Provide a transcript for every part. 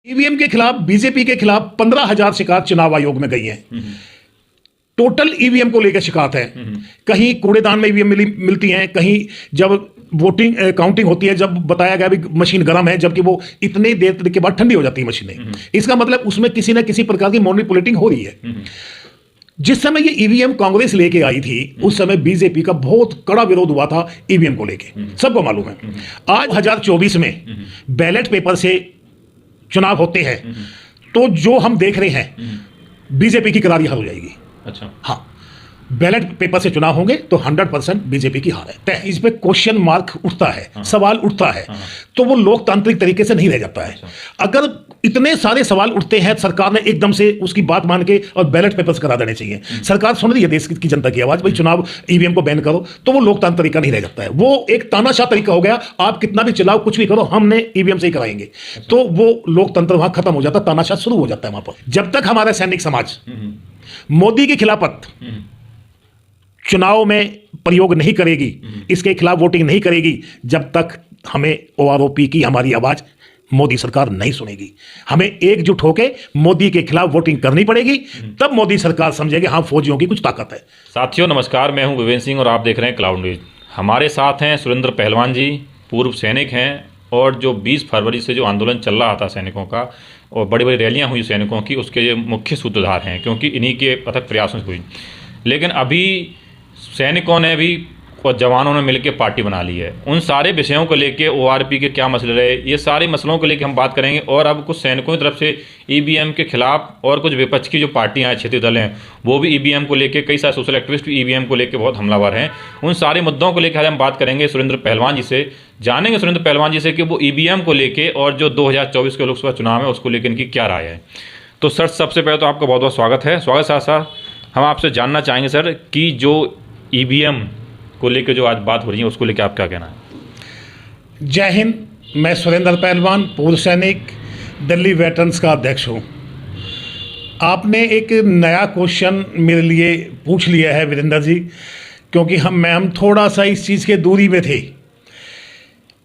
EVM के खिलाफ, BJP के खिलाफ 15,000 शिकायत चुनाव आयोग में गई है। टोटल ईवीएम को लेकर शिकायत है। कहीं कूड़ेदान में ईवीएम मिलती हैं, कहीं जब वोटिंग काउंटिंग होती है जब बताया गया भी मशीन गर्म है, जबकि वो इतने देर के बाद ठंडी हो जाती है मशीनें। इसका मतलब उसमें किसी ना किसी प्रकार की मैनिपुलेटिंग हो रही है। जिस समय ये ईवीएम कांग्रेस लेके आई थी उस समय बीजेपी का बहुत कड़ा विरोध हुआ था ईवीएम को लेके, सबको मालूम है। आज 2024 में बैलेट पेपर से चुनाव होते हैं तो जो हम देख रहे हैं बीजेपी की करारी हार हो जाएगी। अच्छा, हाँ, बैलेट पेपर से चुनाव होंगे तो 100% बीजेपी की हार है तय। इस पे क्वेश्चन मार्क उठता है, सवाल उठता है, तो वो लोकतांत्रिक तरीके से नहीं रह जाता है। अगर इतने सारे सवाल उठते हैं, सरकार ने एकदम से उसकी बात मान के और बैलेट पेपर से करा देने चाहिए। सरकार सुन रही है देश की जनता की आवाज, भाई चुनाव ईवीएम को बैन करो, तो वो लोकतांत्रिक तरीका नहीं रह जाता है। वो एक तानाशाह तरीका हो गया, आप कितना भी चलाओ, कुछ भी करो, हमने ईवीएम से ही कराएंगे, तो वो लोकतंत्र वहां खत्म हो जाता है, तानाशाह शुरू हो जाता है वहां पर। जब तक हमारा सैनिक समाज मोदी की खिलाफत चुनाव में प्रयोग नहीं करेगी, इसके खिलाफ वोटिंग नहीं करेगी, जब तक हमें ओआरओपी की हमारी आवाज मोदी सरकार नहीं सुनेगी। हमें एकजुट होकर मोदी के खिलाफ वोटिंग करनी पड़ेगी, तब मोदी सरकार समझेगी हाँ फौजियों की कुछ ताकत है। साथियों नमस्कार, मैं हूं विवेन सिंह और आप देख रहे हैं क्लाउड न्यूज। हमारे साथ हैं सुरेंद्र पहलवान जी, पूर्व सैनिक हैं, और जो 20 फरवरी से जो आंदोलन चल रहा था सैनिकों का और बड़ी बड़ी रैलियां हुई सैनिकों की, उसके ये मुख्य सूत्रधार हैं, क्योंकि इन्हीं के अथक प्रयासों से हुई। लेकिन अभी सैनिकों ने भी और जवानों ने मिलकर पार्टी बना ली है। उन सारे विषयों को लेके ओआरपी के क्या मसले रहे, ये सारे मसलों को लेके हम बात करेंगे। और अब कुछ सैनिकों की तरफ से ईवीएम के खिलाफ और कुछ विपक्ष की जो पार्टियां हैं, क्षेत्रीय दल हैं, वो भी ईवीएम को लेके, कई सारे सोशल एक्टिविस्ट भी ईवीएम को लेके बहुत हमलावर हैं। उन सारे मुद्दों को लेकर आज हम बात करेंगे सुरेंद्र पहलवान जी से, जानेंगे सुरेंद्र पहलवान जी से कि वो ईवीएम को लेके और जो 2024 के लोकसभा चुनाव है उसको लेकर इनकी क्या राय है। तो सर, सबसे पहले तो आपका बहुत बहुत स्वागत है। सर हम आपसे जानना चाहेंगे सर कि जो ईवीएम को लेकर जो आज बात हो रही है उसको लेकर आप क्या कहना है। जय हिंद, मैं सुरेंद्र पहलवान, पूर्व सैनिक, दिल्ली वेटरन्स का अध्यक्ष हूँ। आपने एक नया क्वेश्चन मेरे लिए पूछ लिया है वीरेंद्र जी, क्योंकि हम थोड़ा सा इस चीज़ के दूरी में थे।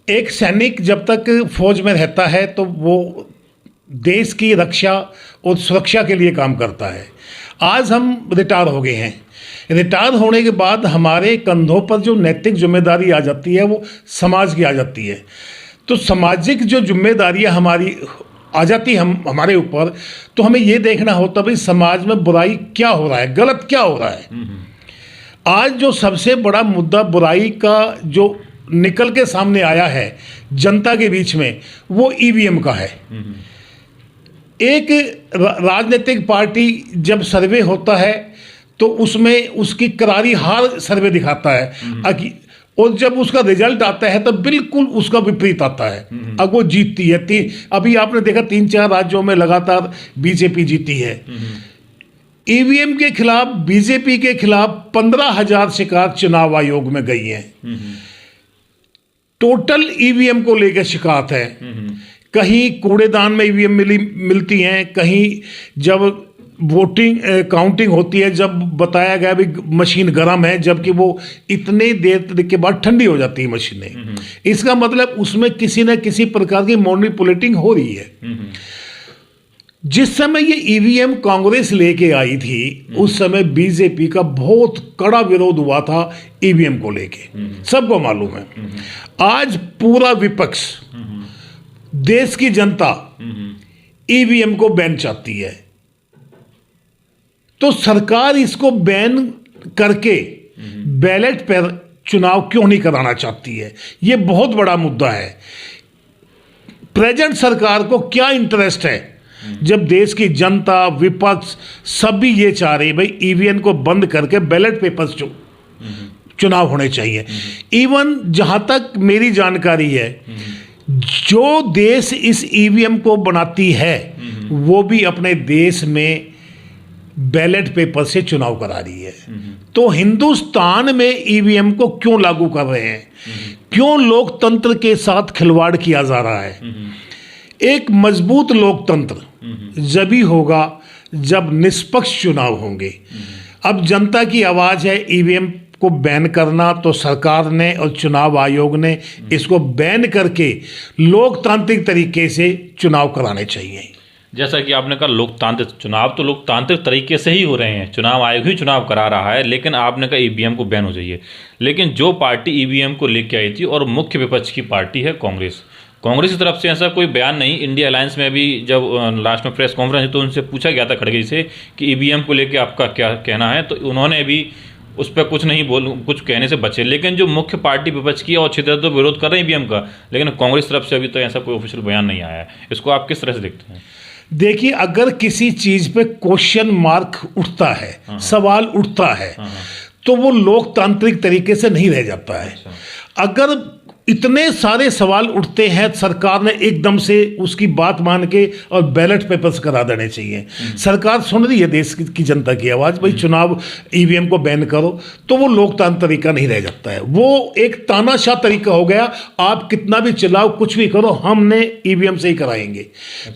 एक सैनिक जब तक फौज में रहता है तो वो देश की रक्षा और सुरक्षा के लिए काम करता है। आज हम रिटायर हो गए हैं। रिटायर होने के बाद हमारे कंधों पर जो नैतिक जिम्मेदारी आ जाती है वो समाज की आ जाती है। तो सामाजिक जो जिम्मेदारियां हमारी आ जाती है हमारे ऊपर, तो हमें ये देखना होता है भाई समाज में बुराई क्या हो रहा है, गलत क्या हो रहा है। आज जो सबसे बड़ा मुद्दा बुराई का जो निकल के सामने आया है जनता के बीच में, वो ईवीएम का है। एक राजनीतिक पार्टी जब सर्वे होता है तो उसमें उसकी करारी हार सर्वे दिखाता है, और जब उसका रिजल्ट आता है तो बिल्कुल उसका विपरीत आता है। अब वो जीतती है। अभी आपने देखा 3-4 राज्यों में लगातार बीजेपी जीती है। ईवीएम के खिलाफ, बीजेपी के खिलाफ 15,000 शिकायत चुनाव आयोग में गई है। टोटल ईवीएम को लेकर शिकायत है। कहीं कूड़ेदान में ईवीएम मिलती हैं, कहीं जब वोटिंग काउंटिंग होती है जब बताया गया भी मशीन गर्म है, जबकि वो इतने देर के बाद ठंडी हो जाती है मशीनें। इसका मतलब उसमें किसी न किसी प्रकार की मैनिपुलेटिंग हो रही है। जिस समय ये ईवीएम कांग्रेस लेके आई थी उस समय बीजेपी का बहुत कड़ा विरोध हुआ था ईवीएम को लेके, सबको मालूम है। आज पूरा विपक्ष, देश की जनता ईवीएम को बैन चाहती है, तो सरकार इसको बैन करके बैलेट पर चुनाव क्यों नहीं कराना चाहती है? ये बहुत बड़ा मुद्दा है। प्रेजेंट सरकार को क्या इंटरेस्ट है जब देश की जनता, विपक्ष सभी ये चाह रहे भाई ईवीएम को बंद करके बैलेट पेपर चुनाव होने चाहिए। इवन जहां तक मेरी जानकारी है, जो देश इस ईवीएम को बनाती है वो भी अपने देश में बैलेट पेपर से चुनाव करा रही है। तो हिंदुस्तान में ईवीएम को क्यों लागू कर रहे हैं? क्यों लोकतंत्र के साथ खिलवाड़ किया जा रहा है? एक मजबूत लोकतंत्र जभी होगा जब निष्पक्ष चुनाव होंगे। अब जनता की आवाज है ईवीएम को बैन करना, तो सरकार ने और चुनाव आयोग ने इसको बैन करके लोकतांत्रिक तरीके से चुनाव कराने चाहिए। जैसा कि आपने कहा लोकतांत्रिक चुनाव, तो लोकतांत्रिक तरीके से ही हो रहे हैं, चुनाव आयोग ही चुनाव करा रहा है, लेकिन आपने कहा ईवीएम को बैन हो जाइए। लेकिन जो पार्टी ईवीएम को लेके आई थी और मुख्य विपक्ष की पार्टी है कांग्रेस की तरफ से ऐसा कोई बयान नहीं। इंडिया अलायंस में भी जब लास्ट में प्रेस कॉन्फ्रेंस हुई तो उनसे पूछा गया था खड़गे से कि ईवीएम को लेके आपका क्या कहना है, तो उन्होंने भी उस पर कुछ कहने से बचे। लेकिन जो मुख्य पार्टी विपक्ष की और क्षेत्र तो विरोध कर रहे हैं ईवीएम का, लेकिन कांग्रेस तरफ से अभी तो ऐसा कोई ऑफिशियल बयान नहीं आया है। इसको आप किस तरह से देखते हैं? देखिए, अगर किसी चीज पे क्वेश्चन मार्क उठता है, सवाल उठता है, तो वो लोकतांत्रिक तरीके से नहीं रह जाता है। अगर इतने सारे सवाल उठते हैं, सरकार ने एकदम से उसकी बात मान के और बैलेट पेपर्स करा देने चाहिए। सरकार सुन रही है देश की जनता की आवाज़, भाई चुनाव ईवीएम को बैन करो, तो वो लोकतांत्रिक तरीका नहीं रह जाता है, वो एक तानाशाह तरीका हो गया। आप कितना भी चलाओ, कुछ भी करो, हमने ईवीएम से ही कराएंगे।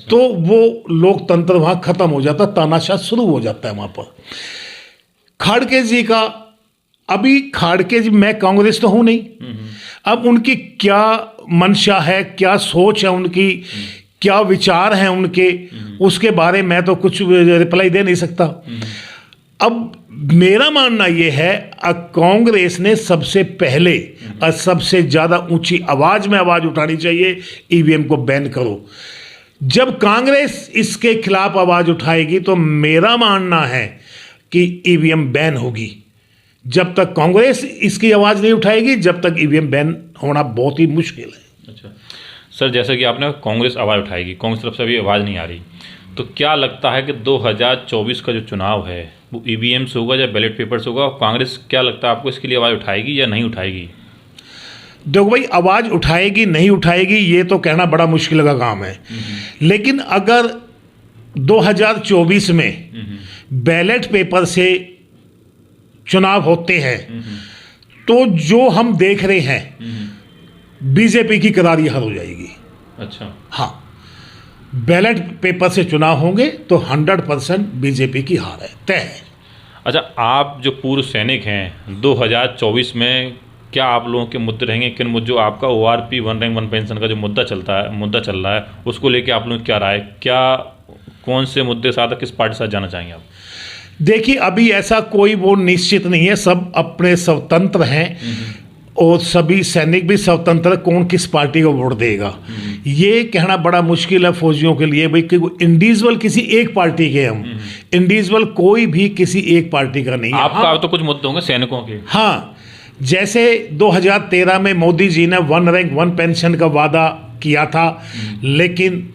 तो वो लोकतंत्र वहाँ खत्म हो जाता, तानाशाह शुरू हो जाता है वहाँ पर। खाड़के जी का, अभी खाड़के जी, मैं कांग्रेस तो हूँ नहीं, अब उनकी क्या मंशा है, क्या सोच है उनकी, क्या विचार हैं उनके, उसके बारे में तो कुछ रिप्लाई दे नहीं सकता। अब मेरा मानना यह है, कांग्रेस ने सबसे पहले और सबसे ज़्यादा ऊंची आवाज़ में आवाज़ उठानी चाहिए, ईवीएम को बैन करो। जब कांग्रेस इसके खिलाफ आवाज़ उठाएगी तो मेरा मानना है कि ईवीएम बैन होगी। जब तक कांग्रेस इसकी आवाज़ नहीं उठाएगी, जब तक ईवीएम बैन होना बहुत ही मुश्किल है। अच्छा सर, जैसे कि आपने कांग्रेस आवाज़ उठाएगी, कांग्रेस तरफ से अभी आवाज़ नहीं आ रही, तो क्या लगता है कि 2024 का जो चुनाव है वो ईवीएम से होगा या बैलेट पेपर से होगा? कांग्रेस क्या लगता है आपको, इसके लिए आवाज़ उठाएगी या नहीं उठाएगी? देखो भाई, आवाज़ उठाएगी नहीं उठाएगी ये तो कहना बड़ा मुश्किल का काम है, लेकिन अगर 2024 में बैलेट पेपर से चुनाव होते हैं तो जो हम देख रहे हैं बीजेपी की करारी हार हो जाएगी। अच्छा, हाँ, बैलेट पेपर से चुनाव होंगे तो 100% बीजेपी की हार है, तय है। अच्छा, आप जो पूर्व सैनिक हैं, 2024 में क्या आप लोगों के मुद्दे रहेंगे? किन मुद्दों, आपका ORP 1 रैंक 1 पेंशन का जो मुद्दा चल रहा है उसको लेके आप लोगों की क्या राय, क्या कौन से मुद्दे साथ, किस पार्टी के साथ जाना चाहेंगे आप? देखिए, अभी ऐसा कोई वो निश्चित नहीं है, सब अपने स्वतंत्र हैं और सभी सैनिक भी स्वतंत्र, कौन किस पार्टी को वोट देगा ये कहना बड़ा मुश्किल है फौजियों के लिए। भाई इंडिविजुअल किसी एक पार्टी के, हम इंडिविजुअल कोई भी किसी एक पार्टी का नहीं है। आपका तो कुछ मुद्दे होंगे सैनिकों के। हाँ, जैसे 2013 में मोदी जी ने 1 रैंक 1 पेंशन का वादा किया था, लेकिन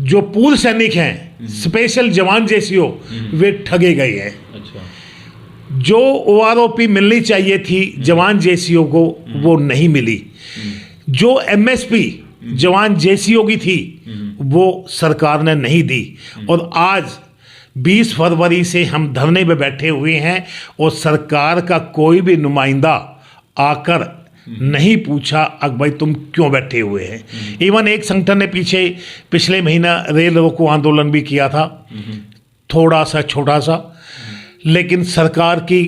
जो पूर्व सैनिक हैं, स्पेशल जवान जेसीओ, वे ठगे गए हैं। अच्छा, जो OROP मिलनी चाहिए थी जवान जेसीओ को, वो नहीं मिली। जो MSP जवान जेसीओ की थी वो सरकार ने नहीं दी। और आज 20 फरवरी से हम धरने में बैठे हुए हैं और सरकार का कोई भी नुमाइंदा आकर नहीं पूछा अब भाई तुम क्यों बैठे हुए हैं। इवन एक संगठन ने पिछले महीना रेल रोको आंदोलन भी किया था, थोड़ा सा छोटा सा, लेकिन सरकार की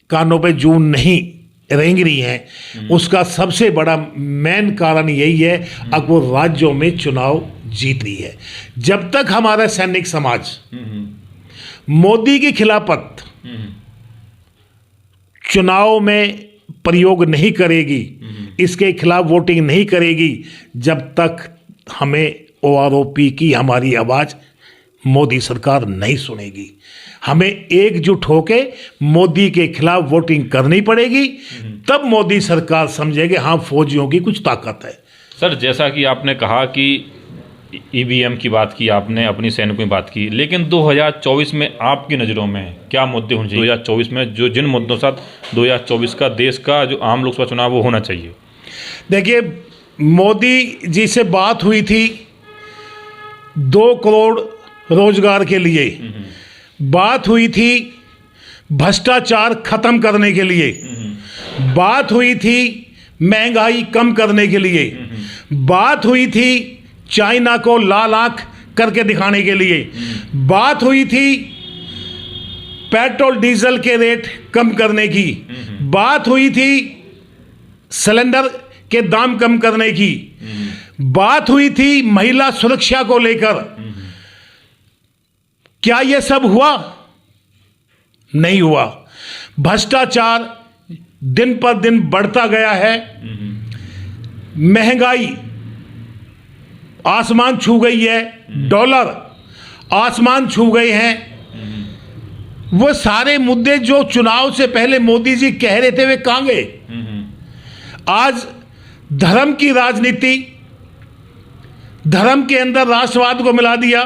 कानों पे जून नहीं रेंग रही है। उसका सबसे बड़ा मेन कारण यही है, अब वो राज्यों में चुनाव जीत रही है। जब तक हमारा सैनिक समाज मोदी की खिलाफत चुनाव में प्रयोग नहीं करेगी, इसके खिलाफ वोटिंग नहीं करेगी, जब तक हमें OROP की हमारी आवाज़ मोदी सरकार नहीं सुनेगी। हमें एकजुट होके मोदी के खिलाफ वोटिंग करनी पड़ेगी, तब मोदी सरकार समझेगी हाँ फौजियों की कुछ ताकत है। सर, जैसा कि आपने कहा कि ईवीएम की बात की, आपने अपनी सैनिकों की बात की, लेकिन 2024 में आपकी नज़रों में क्या मुद्दे होने चाहिए? 2024 में जो जिन मुद्दों साथ 2024 का देश का जो आम लोकसभा चुनाव वो होना चाहिए। देखिए, मोदी जी से बात हुई थी 2 करोड़ रोजगार के लिए, बात हुई थी भ्रष्टाचार खत्म करने के लिए, बात हुई थी महंगाई कम करने के लिए, बात हुई थी चाइना को लाल आंख करके दिखाने के लिए, बात हुई थी पेट्रोल डीजल के रेट कम करने की, बात हुई थी सिलेंडर के दाम कम करने की, बात हुई थी महिला सुरक्षा को लेकर। क्या यह सब हुआ? नहीं हुआ। भ्रष्टाचार दिन पर दिन बढ़ता गया है, महंगाई आसमान छू गई है, डॉलर आसमान छू गए हैं। वो सारे मुद्दे जो चुनाव से पहले मोदी जी कह रहे थे वे कहां गए? आज धर्म की राजनीति, धर्म के अंदर राष्ट्रवाद को मिला दिया,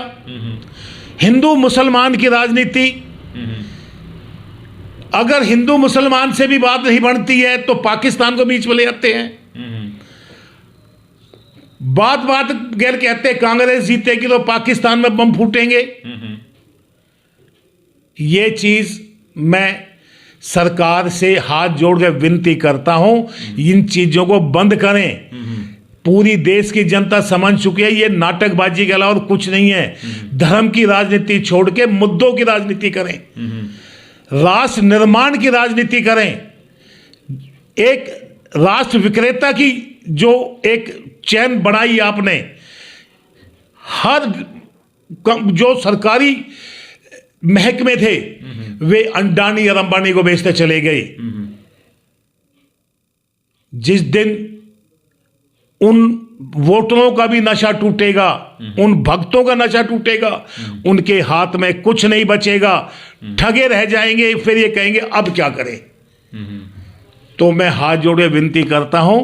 हिंदू मुसलमान की राजनीति। अगर हिंदू मुसलमान से भी बात नहीं बनती है तो पाकिस्तान को बीच में ले आते हैं। बात बात गैर कहते कांग्रेस जीतेगी तो पाकिस्तान में बम फूटेंगे। ये चीज मैं सरकार से हाथ जोड़कर विनती करता हूं, इन चीजों को बंद करें। पूरी देश की जनता समझ चुकी है ये नाटकबाजी के अलावा और कुछ नहीं है। धर्म की राजनीति छोड़ के मुद्दों की राजनीति करें, राष्ट्र निर्माण की राजनीति करें। एक राष्ट्र विक्रेता की जो एक चैन बनाई आपने, हर जो सरकारी महकमे थे वे अंडानी और अंबानी को बेचते चले गए। जिस दिन उन वोटरों का भी नशा टूटेगा, उन भक्तों का नशा टूटेगा, उनके हाथ में कुछ नहीं बचेगा, ठगे रह जाएंगे। फिर ये कहेंगे अब क्या करें। तो मैं हाथ जोड़े विनती करता हूं,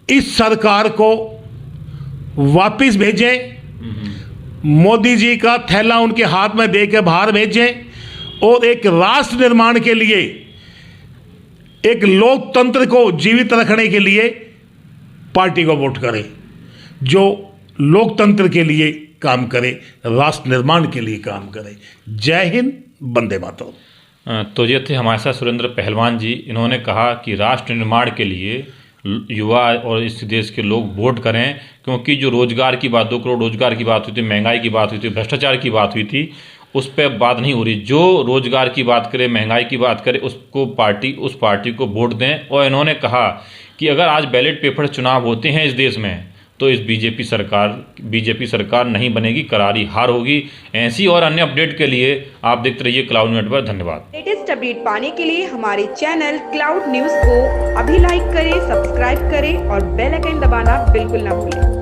इस सरकार को वापिस भेजें, मोदी जी का थैला उनके हाथ में देकर बाहर भेजें और एक राष्ट्र निर्माण के लिए, एक लोकतंत्र को जीवित रखने के लिए पार्टी को वोट करें जो लोकतंत्र के लिए काम करे, राष्ट्र निर्माण के लिए काम करे। जय हिंद, वंदे मातरम। तो ये थे हमारे साथ सुरेंद्र पहलवान जी। इन्होंने कहा कि राष्ट्र निर्माण के लिए युवा और इस देश के लोग वोट करें, क्योंकि जो रोजगार की बात, 2 करोड़ रोजगार की बात हुई थी, महंगाई की बात हुई थी, भ्रष्टाचार की बात हुई थी, उस पर बात नहीं हो रही। जो रोजगार की बात करे, महंगाई की बात करे, उस पार्टी को वोट दें। और इन्होंने कहा कि अगर आज बैलेट पेपर चुनाव होते हैं इस देश में तो इस बीजेपी सरकार नहीं बनेगी, करारी हार होगी। ऐसी और अन्य अपडेट के लिए आप देखते रहिए क्लाउड न्यूज़ पर। धन्यवाद। लेटेस्ट अपडेट पाने के लिए हमारे चैनल क्लाउड न्यूज़ को अभी लाइक करें, सब्सक्राइब करें और बेल आइकन दबाना बिल्कुल ना भूलें।